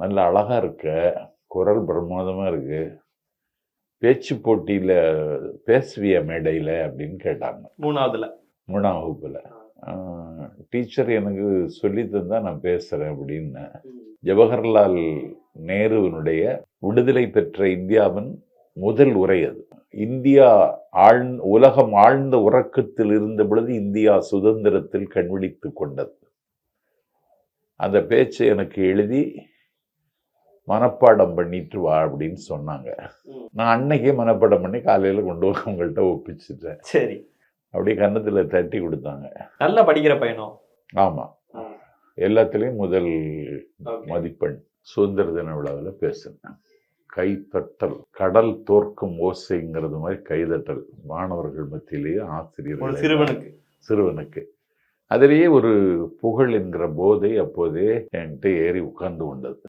நல்ல அழகா இருக்க, குரல் பிரமாதமா இருக்கு, பேச்சு போட்டியில பேசுவிய மேடையில் அப்படின்னு கேட்டாங்க. 3ஆம் வகுப்புல. டீச்சர் எனக்கு சொல்லி தந்தா நான் பேசுறேன் அப்படின்னு. ஜவஹர்லால் நேருவினுடைய விடுதலை பெற்ற இந்தியாவின் முதல் உரை அது. இந்தியா உலகம் ஆழ்ந்த உறக்கத்தில் இருந்த பொழுது இந்தியா சுதந்திரத்தில் கண்விழித்து கொண்டது. அந்த பேச்சை எனக்கு எழுதி மனப்பாடம் பண்ணிட்டு வா அப்படின்னு சொன்னாங்க. நான் அன்னைக்கே மனப்பாடம் பண்ணி காலையில கொண்டு போய் உங்கள்கிட்ட ஒப்பிச்சுட்டேன். சரி. அப்படியே கன்னத்துல தட்டி கொடுத்தாங்க. நல்லா படிக்கிற பையனும். ஆமா, எல்லாத்துலேயும் முதல் மதிப்பெண். சுதந்திர தின விழாவில் பேசுனேன். கைத்தட்டல், கடல் தோற்கும் ஓசைங்கிறது மாதிரி கைதட்டல் மாணவர்கள் மத்தியிலேயே ஆசிரியர்கள் சிறுவனுக்கு அதிலேயே ஒரு புகழ் என்கிற போதை அப்போதே என்கிட்ட ஏறி உட்கார்ந்து கொண்டது.